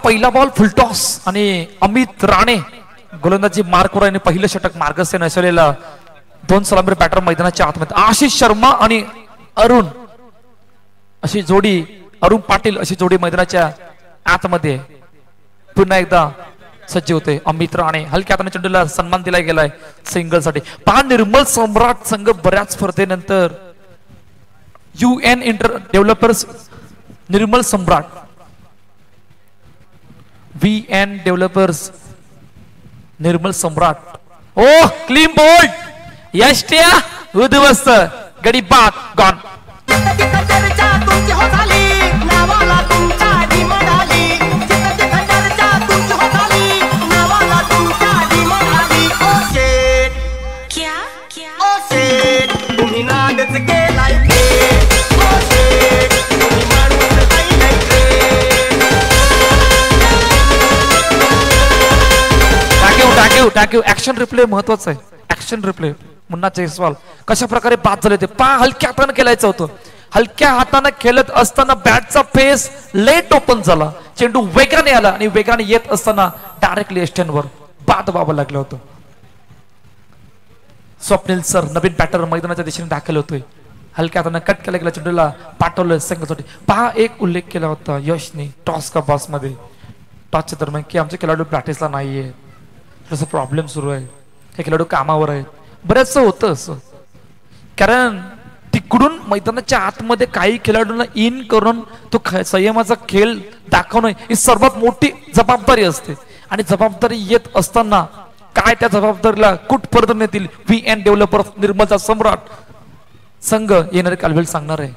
पहिला ball full toss आणि अमित राणे गोलंदाजी मार्कवर आणि पहिलं षटक मार्गस्थ नसलेला दोन सलामीर बॅटर मैदानाच्या आतमध्ये आशिष शर्मा आणि अरुण अशी जोडी अरुण पाटील अशी जोडी मैदानाच्या आतमध्ये पुन्हा एकदा सज्ज होते अमित राणे हलक्या हाताने चेंडूला सन्मान दिला गेलाय सिंगल साठी पहा निर्मल सम्राट संघ बऱ्याच स्पर्धेनंतर UN इंटर डेव्हलपर्स निर्मल सम्राट VN डेव्हलपर्स निर्मल सम्राट ओ क्लीन बोल्ड यष्ट्या उद्ध्वस्त गडी बाद गॉन टाकीव ऍक्शन रिप्ले महत्वाचं आहे ऍक्शन रिप्ले मुन्ना जयस्वाल कशा प्रकारे बाद झाले ते पा हलक्या हाताने खेळायचं होतं हलक्या हाताने खेळत असताना बॅटचा फेस लेट ओपन झाला चेंडू वेगाने आला आणि वेगाने येत असताना डायरेक्टली स्टँडवर बाद व्हावं लागलं होतं स्वप्नील सर नवीन बॅटर मैदानाच्या दिशेने दाखल होतोय हलक्या हाताने कट केला गेला चेंडूला पाठवलं संघासाठी पहा एक उल्लेख केला होता यशने टॉस का बॉस मध्ये टॉसच्या दरम्यान की आमचे खेळाडू प्रॅक्टिसला नाहीये तसं प्रॉब्लेम सुरू आहे हे खेळाडू कामावर आहेत बऱ्याचसं होतं असं कारण तिकडून मैदानाच्या आतमध्ये काही खेळाडूंना इन करून तो संयमाचा खेळ दाखवणं ही सर्वात मोठी जबाबदारी असते आणि जबाबदारी येत असताना काय त्या जबाबदारीला कुठपर्यंत नेतील VN डेव्हलपर निर्मलचा सम्राट संघ येणारे कालवेल सांगणार आहे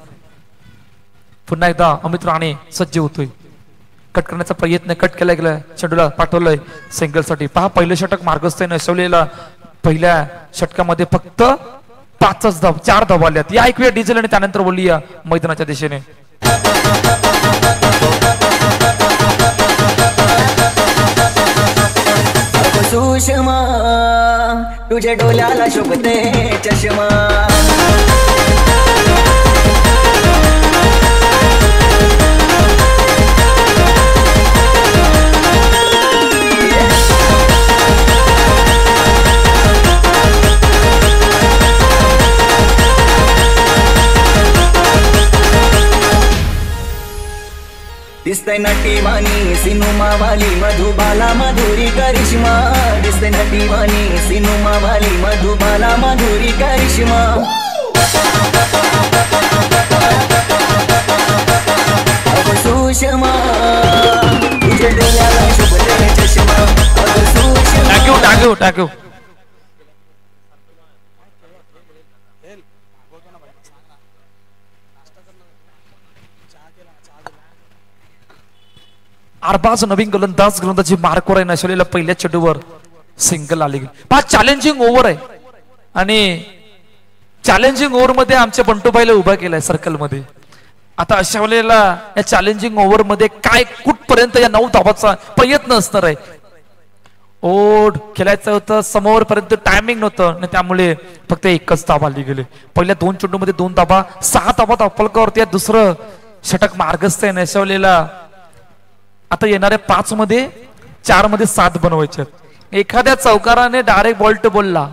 पुन्हा एकदा अमित राणे सज्ज होतोय कट करण्याचा प्रयत्न कट केला गेला चेंडूला पाठवलंय सिंगल साठी पहा पहिलं षटक मार्गस्थ नसवलेला पहिल्या षटकामध्ये फक्त 4 धावा आल्यात या ऐकूया डिझेल आणि त्यानंतर बोलूया मैदानाच्या दिशेने सुषमा तुझ्या डोल्याला शोभते चष्मा दिसते नटीवाणी सिनुमा वाली मधुबाला माधुरी करिश्मा दिसते नटीवाणी सिनुमा वाली मधुबाला माधुरी करिश्मा अब सुषमा तुझे डोल्याला शोभते चष्मा अब सुषमा टाकू अरबाज नवीन गोलंदाजी मार्कवर नसलेल्या पहिल्या चेंडूवर सिंगल आली पहा चॅलेंजिंग ओव्हर आहे आणि चॅलेंजिंग ओव्हर मध्ये आमच्या बंटूबाईला उभा केलाय सर्कल मध्ये आता अशा वेळेला या चॅलेंजिंग ओव्हर मध्ये काय कुठपर्यंत या 9 धावाचा प्रयत्न असणार आहे ओढ खेळायचं होतं समोर पर्यंत टायमिंग नव्हतं आणि त्यामुळे फक्त एकच धाव आली गेले पहिल्या 2 चेंडूमध्ये 2 धावा 6 धावा धावफलकावरती दुसरं षटक मार्गस्थ आहे नसवलेला आता येणाऱ्या 5 मध्ये 4 मध्ये 7 बनवायचे. एखाद्या चौकाराने डायरेक्ट बॉल टू बोलला.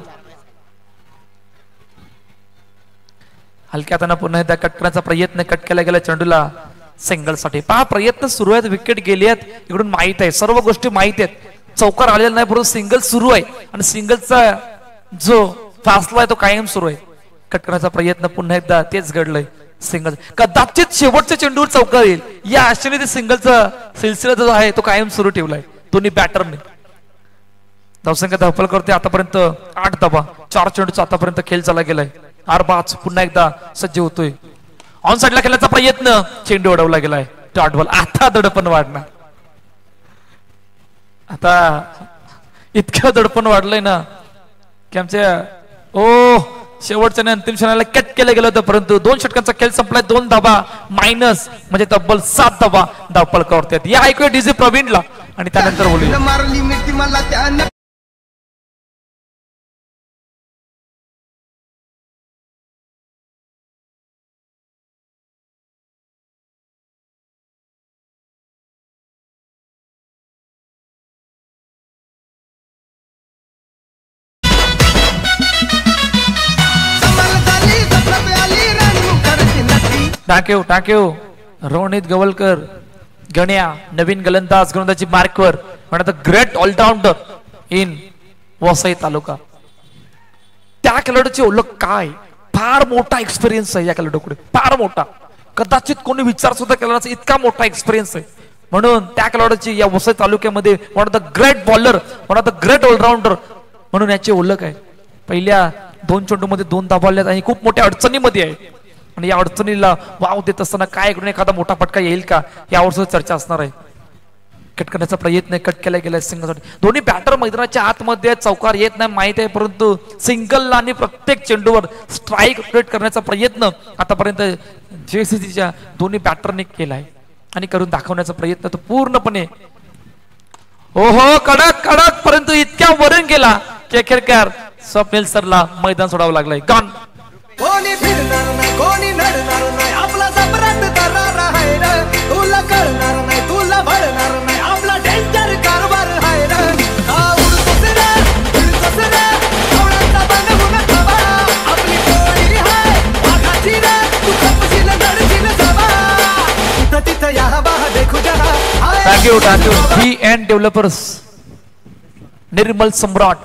हलक्या हाताने पुन्हा एकदा कट करण्याचा प्रयत्न, कट केला गेला चेंडूला सिंगल साठी. पहा प्रयत्न सुरू आहेत, विकेट गेली आहेत, इकडून माहित आहे, सर्व गोष्टी माहित आहेत. चौकार आलेला नाही परंतु सिंगल सुरू आहे आणि सिंगलचा जो फासला आहे तो कायम सुरू आहे. कट करण्याचा प्रयत्न पुन्हा एकदा तेच घडलंय. सिंगल कदाचित शेवटच्या चेंडूवर चौकार येईल या आशेने ते सिंगलचा सिलसिला जो आहे तो कायम सुरू ठेवलाय दोन्ही बॅटरने. धावसंख्या धावपल करते आतापर्यंत 8 धावा, 4 चेंडूचा आतापर्यंत खेळ चालला गेलाय. आरबाज पुन्हा एकदा सज्ज होतोय. ऑन साइडला खेळण्याचा प्रयत्न, चेंडू अडवला गेलाय. Dot ball. आता दडपण वाढणार, आता इतकं दडपण वाढलंय ना की आमच्या शेवटच्या अंतिम क्षणाला कट केलं गेलं होतं परंतु 2 षटकांचा खेळ संपलाय. 2 धावा मायनस म्हणजे तब्बल 7 धावा धावपळ करतात. या ऐकूया डीजे प्रवीणला आणि त्यानंतर बोलूया. मारली मिठी मला त्यानं टाक्यू रोनित गवलकर गण्या नवीन गोलंदाजी मार्कवर म्हणत ग्रेट ऑलराऊंडर इन वसई तालुका. त्या खेळाडूची ओळख काय, फार मोठा एक्सपिरियन्स आहे या खेळाडूकडे, फार मोठा. कदाचित कोणी विचार सुद्धा केला नसेल इतका मोठा एक्सपिरियन्स आहे. म्हणून त्या खेळाडूची या वसई तालुक्यामध्ये one of the great bowler, one of the great allrounder म्हणून याची ओळख आहे. पहिल्या 2 चेंडूमध्ये 2 धावा आल्यात आणि खूप मोठ्या अडचणीमध्ये आहे आणि या अडचणीला वाव देत असताना काय इकडून एखादा मोठा फटका येईल का यावर सुद्धा चर्चा असणार आहे. कट करण्याचा प्रयत्न, कट केला गेला सिंगलसाठी. दोन्ही बॅटर मैदानाच्या आतमध्ये चौकार येत नाही माहित आहे परंतु सिंगल आणि प्रत्येक चेंडूवर स्ट्राईक क्रिएट करण्याचा प्रयत्न आतापर्यंत जेसीसीच्या दोन्ही बॅटरने केलाय आणि करून दाखवण्याचा प्रयत्न तो पूर्णपणे कडक कडक परंतु इतक्या वरून गेला की अखेरकार स्वप्नील सरला मैदान सोडावं लागलंय. गॉन. कोणी फिरणार नाही, कोणी नडणार नाही, आपला जबराट दरार आहे रे. तुला कळणार नाही, तुला भरणार नाही, आपला डेंजर कारभार आहे रे. उडतोस रे, उडतोस रे, आवडाचा बनवून ठेवा. आपली टोळी आहे वाघाची रे, तू खपशील नडशील जवा. तिथं तिथं या बा देखू जरा. थँक्यू बी एंड डेव्हलपर्स निर्मल सम्राट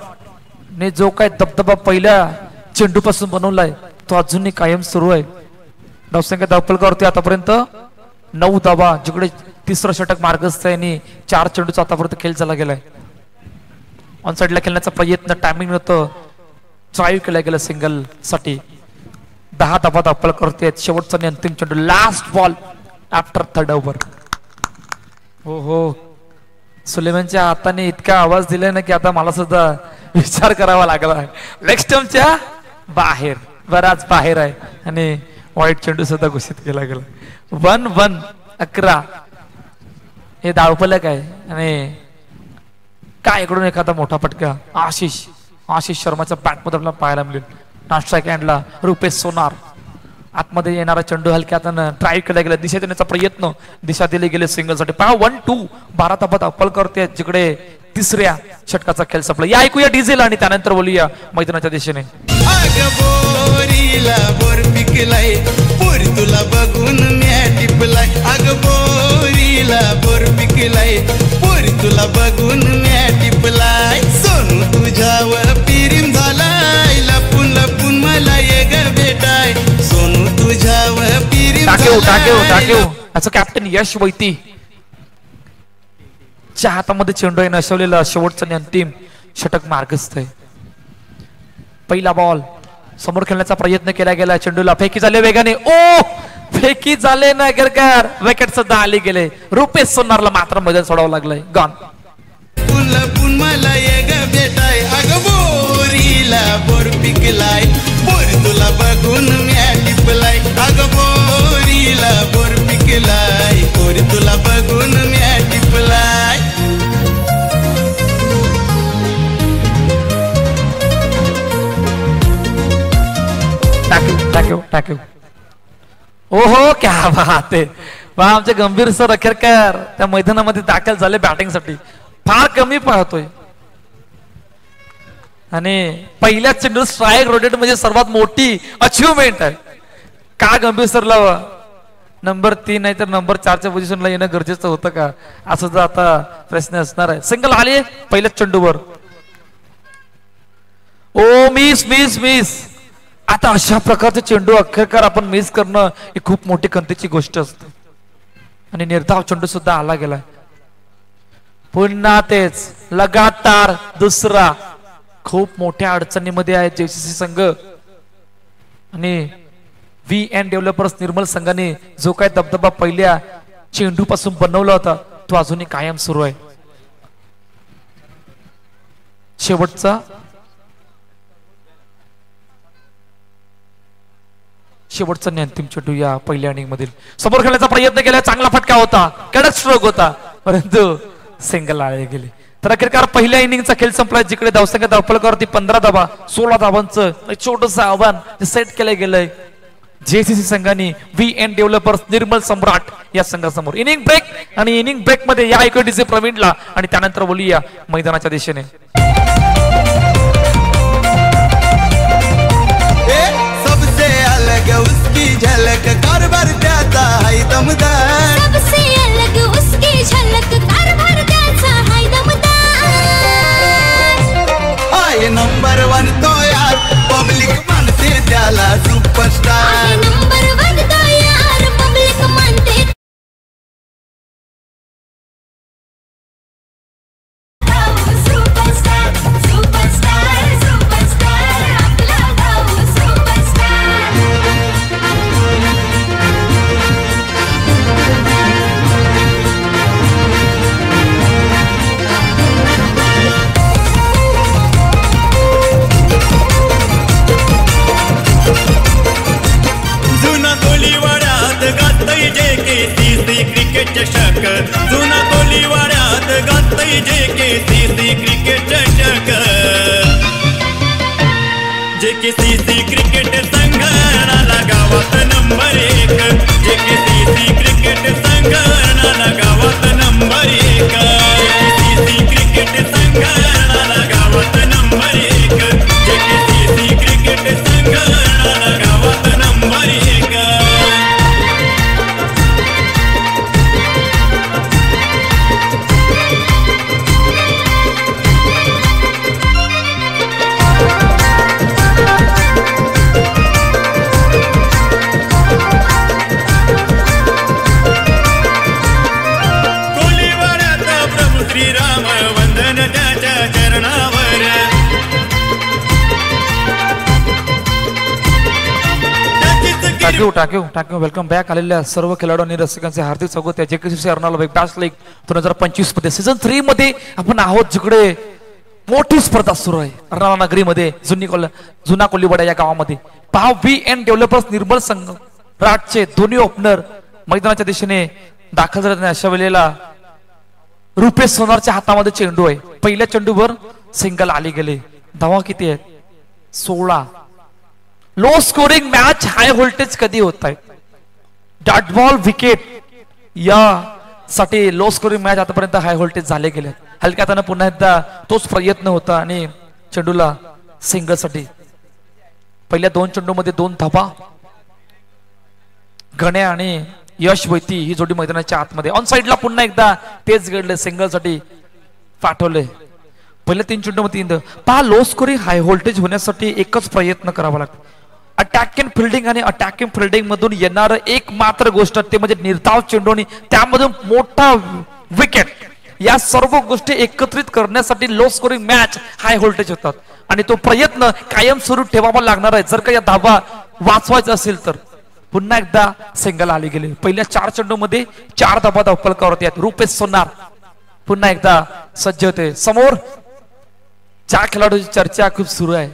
ने जो काय दबदबा पहिल्या चेंडू पासून बनवलाय तो अजूनही कायम सुरू आहे. धावसंख्या धावपळ करते आतापर्यंत 9 धावा, जिकडे 3रं षटक मार्गस्थ आहे आणि 4 चेंडूचा आतापर्यंत खेळ झाला गेलाय. ऑन साइडला खेळण्याचा प्रयत्न, टायमिंग होतं, ड्राईव्ह केला गेला सिंगल साठी. 10 धावा धावपळ करते. शेवटचा आणि अंतिम चेंडू, last ball after 3rd over. सुलेमानच्या हाताने इतका आवाज दिलाय ना की आता मला सुद्धा विचार करावा लागला आहे. लेग स्टंपच्या बाहेर, बराच बाहेर आहे आणि वाईट चेंडू सुद्धा घोषित केला गेला. 1-1 11 हे धावफलक आहे आणि काय इकडून एखादा मोठा फटका आशिष शर्माच्या बॅटमध्ये आपल्याला पाहायला मिळेल. नास्ट्राईक हँडला रुपेश सोनार. आतमध्ये येणारा चेंडू हलक्या हातानं ड्राईव्ह केला गेला, दिशा देण्याचा प्रयत्न, दिशा दिली गेले सिंगलसाठी. पहा 1-2 12 धावा धावपळ करते जिकडे 3ऱ्या षटकाचा खेळ संपला. या ऐकूया डीजेला आणि त्यानंतर बोलूया मैदानाच्या दिशेने. बोरीला बोर पिकलाय, बोर तुला बघून म्या टिपलाय. अग बोरीला बोर पिकलाय, बोर तुला बघून म्या टिपलाय. सोनू तुझ्यावर पिरीम झालाय, लपून लपून मला ये ग भेटाय. सोनू तुझ्यावर पिरीम टाकेव याचं कॅप्टन यश वैती च्या हातामध्ये चेंडू आहे नशवलेला. शेवटचा आणि अंतिम षटक मार्गस्थ आहे. पहिला बॉल समोर खेळण्याचा प्रयत्न केला गेला, चेंडूला फेकी झाले वेगाने, फेकी झाले ना गरकार, विकेट सुद्धा आली गेले. रुपेश सोनारला मात्र मैदान सोडावं लागलंय. गॉन. पुन मला ये ग भेटाय, अग बोरीला बोर पिकलाय, बोर तुला बघून म्या टिपलाय. अग बोरीला बोर पिकलाय, बोर तुला बघून म्या टिपलाय. टाक्यू क्या बात आहे. आमचे गंभीर सर अखेरकार त्या मैदानामध्ये दाखल झाले बॅटिंगसाठी. फार कमी पाहतोय. आणि पहिल्या चेंडूवर स्ट्राईक रोटेट म्हणजे सर्वात मोठी अचिव्हमेंट आहे. का गंभीर सरला नंबर 3 नाही तर नंबर 4च्या पोझिशनला येणं गरजेचं होतं का, असं जर आता प्रश्न असणार आहे. सिंगल आले पहिल्याच चेंडूवर. ओ मिस मिस मिस. आता अशा प्रकारचे चेंडू अखेरकार आपण मिस करणं ही खूप मोठी खंतीची गोष्ट असते. आणि निर्धाव चेंडू सुद्धा आला गेलाय. पुन्हा तेच लगातार दुसरा. खूप मोठ्या अडचणीमध्ये आहे जेसीसी संघ. आणि VN डेव्हलपर्स निर्मल संघाने जो काय दबदबा पहिल्या चेंडू पासून बनवला होता तो अजूनही कायम सुरू आहे. शेवटचा आणि अंतिम चेंडू या पहिल्या इनिंग मधील. समोर खेळण्याचा प्रयत्न केला, चांगला फटका होता, कडक स्ट्रोक होता, परंतु सिंगल आळे गेले. तर अखेरकार पहिल्या इनिंगचा खेळ संपला, जिकडे धावसंख्या धावफलकावरती 15 धावा, 16 धावांचं छोटस आव्हान सेट केलं गेलंय जेसीसी संघाने VN डेव्हलपर्स निर्मल सम्राट या संघासमोर. इनिंग ब्रेक आणि इनिंग ब्रेक मध्ये या ऐकूया प्रवीणला आणि त्यानंतर बोलूया मैदानाच्या दिशेने. सबसे अलग उसकी झलक कारभार त्याचा है दमदार. सबसे अलग उसकी झलक कारभार त्याचा है दमदार. आहे नंबर 1 तो यार, पब्लिक मानते त्याला सुपरस्टार. आहे नंबर 1 तो यार, पब्लिक मानते सुपरस्टार. सुपरस्टार सुपरस्टार आपला भाऊ सुपरस्टार. जुना कोलीवाड्यात गातई JKCC क्रिकेट चषक. जुना कोलीवाड्यात गातई JKCC क्रिकेट चषक. JKCC क्रिकेट संघाला गावात नंबर 1. JKCC क्रिकेट संघाला गावात नंबर 1. JKCC क्रिकेट संघाला गावात नंबर 1. JKCC क्रिकेट संघाला गावात नंबर 1. कोलीवाड्यात प्रभू श्रीराम वंदन त्याच्या चरणावर. टाक्यू वेलकम बॅक आलेल्या सर्व खेळाडू आणि रसिकांचे हार्दिक स्वागत आहे JKCC अर्नाला बॅश लीग 2025 मध्ये सीझन 3 मध्ये आपण आहोत, जिकडे मोठी स्पर्धा सुरू आहे अर्नाळा नगरीमध्ये, जुना कोलीवाडा या गावामध्ये. पहा VN डेव्हलपर्स निर्मल संघ राजचे दोन्ही ओपनर मैदानाच्या दिशेने दाखल झाले. अशा वेळेला रुपेश सोनारच्या हातामध्ये चेंडू आहे. पहिल्या चेंडूवर सिंगल आली गेले. धावा किती आहेत? 16. Low scoring match high voltage कधी होत आहे? डॉट बॉल विकेट या साठी लो स्कोरिंग मॅच आतापर्यंत हाय व्होल्टेज झाले गेले. हलक्या हाताने पुन्हा एकदा तोच प्रयत्न होता आणि चेंडूला सिंगल साठी. पहिल्या 2 चेंडूमध्ये 2 धावा. गण्या आणि यश वैती ही जोडी मैदानाच्या आतमध्ये. ऑन साइडला पुन्हा एकदा तेच घडले, सिंगल साठी पाठवले. पहिल्या 3 चेंडूमध्ये 3. पहा लो स्कोरिंग हाय व्होल्टेज होण्यासाठी एकच प्रयत्न करावा लागतो, अटॅक अँड फिल्डिंग. आणि अटॅक अँड फिल्डिंग मधून येणार एक मात्र गोष्ट ते म्हणजे निर्धाव चेंडू आणि त्यामधून मोठा विकेट. या सर्व गोष्टी एकत्रित करण्यासाठी low scoring match high voltage होतात आणि तो प्रयत्न कायम सुरू ठेवावा लागणार आहे जर का या धावा वाचवायचा असेल तर. पुन्हा एकदा सिंगल आली गेले. पहिल्या 4 चेंडूमध्ये 4 धावा धावफलकावरती आहेत. रुपेश सोनार पुन्हा एकदा सज्ज होते. समोर ज्या खेळाडूची चर्चा खूप सुरू आहे,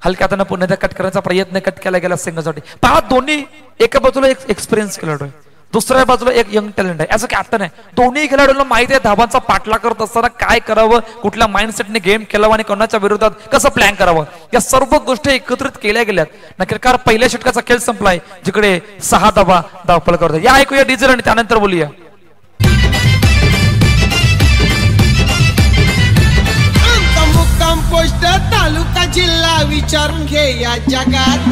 हलक्या हाताने पुन्हा एकदा कट करण्याचा प्रयत्न कट केला गेला सिंगलसाठी. पहा दोन्ही एका बाजूला एक एक्सपिरियन्स खेळाडू आहे, दुसऱ्या बाजूला एक यंग टॅलेंट आहे. असं कॅप्टन आहे. दोन्ही खेळाडूंना माहिती आहे धावांचा पाठला करत असताना काय करावं, कुठल्या माइंडसेटने गेम खेळावं आणि कोणाच्या विरोधात कसं प्लॅन करावं. या सर्व गोष्टी एकत्रित केल्या गेल्यात. नक्कीकार पहिल्या षटकाचा खेळ संपलाय, जिकडे 6 धावा धावफलकावर. या ऐकूया डिझेल आणि त्यानंतर बोलूया. विचारून घे या जगात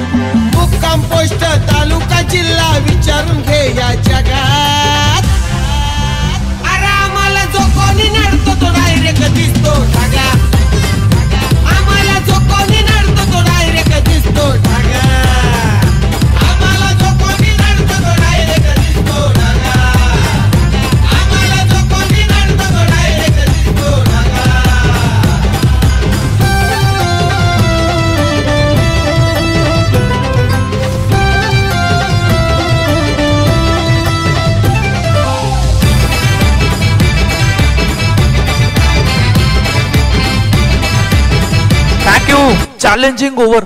मुक्काम पोस्ट तालुका जिल्हा विचारून घे या जगात अरे आम्हाला जो कोणी नडतो तो डायरेक्ट दिसतो ढगा आम्हाला जो कोणी नडतो तो डायरेक्ट दिसतो ढगा आम्हाला जो कोणी नडतो तो डायरेक्ट दिसतो ढगा आम्हाला जो कोणी नडतो तो डायरेक्ट दिसतो ढगा थँक्यू. Challenging over.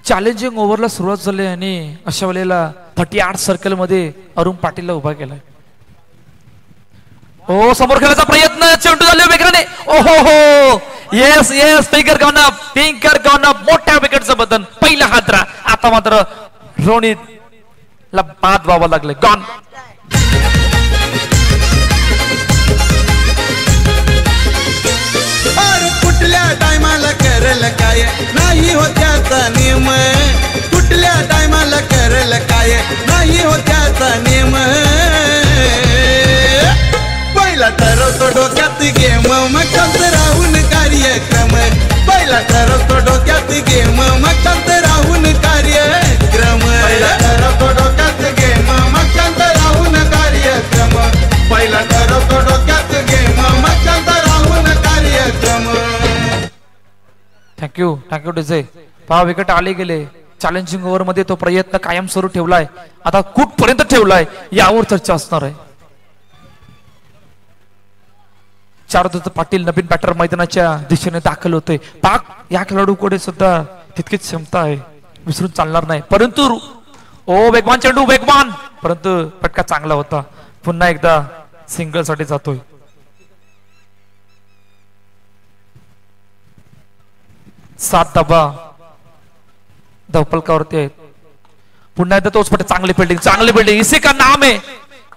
चॅलेंजिंग ओव्हरला सुरुवात झाली आणि अशा वेळेला 38 सर्कल मध्ये अरुण पाटीलला उभा केलाय. ओ समोर खेळायचा प्रयत्न चेंडू झाले वेगळ्याने. ओहो हो yes yes finger gone up मोठ्या विकेटचं बदन पहिला हातरा. आता मात्र रोनित ला बाद व्हावं लागले. गॉन. कुठल्या टायमाला करल काय नाही होत्याचा नियम कुठल्या टायमाला करल काय नाही होत्याचा नियम पहिला ठरवतो डोक्यात गेम मग शांत राहून कार्यक्रम पहिला ठरवतो डोक्यात गेम मग शांत राहून कार्यक्रम पहिला ठरवतो डोक्यात गेम मग शांत राहून कार्यक्रम पहिला ठरवतो डोक्यात गेम मग शांत राहून कार्यक्रम. Thank you DJ. पहा विकेट आले गेले. चॅलेंजिंग ओव्हर मध्ये तो प्रयत्न कायम सुरू ठेवलाय. आता कुठपर्यंत ठेवलाय यावर चर्चा असणार आहे. चारुदत्त पाटील नवीन बॅटर मैदानाच्या दिशेने दाखल होते. पाक या खेळाडूकडे सुद्धा तितकीच क्षमता आहे विसरून चालणार नाही. परंतु ओ वेगवान चेंडू वेगवान परंतु फटका चांगला होता. पुन्हा एकदा सिंगल साठी जातोय. सात धाबा धावपलकावरती आहेत. पुन्हा एकदा तोच फटका. चांगली फिल्डिंग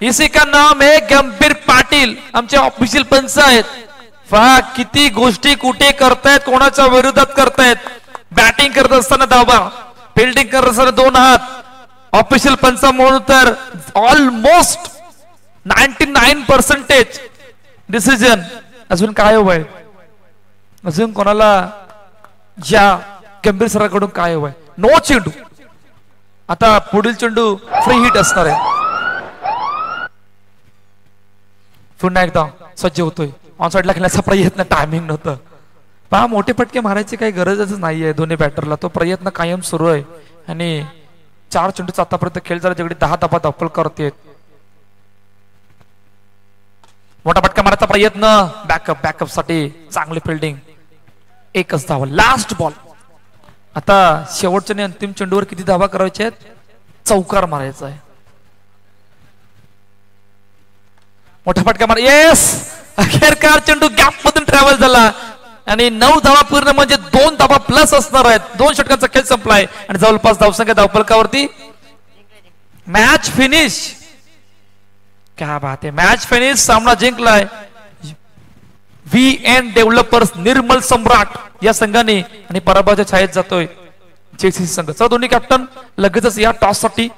इसी का नाम है गंभीर पाटील. आमचे ऑफिशियल पंच आहेत. पहा किती गोष्टी कुठे करतायत कोणाच्या विरोधात करतायत. बॅटिंग करत असताना धाबा फिल्डिंग करत असताना दोन हात. ऑफिशियल पंच म्हणून तर ऑलमोस्ट 99% डिसिजन. अजून काय हवंय अजून कोणाला या गंभीर सराकडून काय हवंय. नो चेंडू. आता पुढील चेंडू फ्री हिट असणार आहे. पुन्हा एकदा सज्ज होतोय. ऑन साइडला खेळण्याचा प्रयत्न टायमिंग नव्हतं. पहा मोठे फटके मारायची काही गरजच नाहीये दोन्ही बॅटरला. तो प्रयत्न कायम सुरू आहे आणि 4 चेंडूचा आतापर्यंत खेळ झाला. जेवढे 10 धाबा धावपल करतेत. मोठा फटका मारायचा प्रयत्न. बॅकअप साठी चांगली फिल्डिंग. एकच धावा. Last ball. आता शेवटच्या आणि अंतिम चेंडूवर किती धावा करायचे आहेत. चौकार मारायचा आहे. मोठा फटका मार. येस अखेरकार चेंडू गॅप मधून ट्रॅव्हल झाला आणि 9 धावा पूर्ण म्हणजे 2 धावा प्लस असणार आहेत. 2 षटकांचा खेळ संपलाय आणि जवळपास धावसंख्या धावपलकावरती मॅच फिनिश. क्या बात आहे. Match finish. सामना जिंकलाय VN डेव्हलपर्स निर्मल सम्राट या संघाने आणि पराभवाच्या छायेत जातोय JCC संघ. दोन्ही कॅप्टन लगेचच या टॉस साठी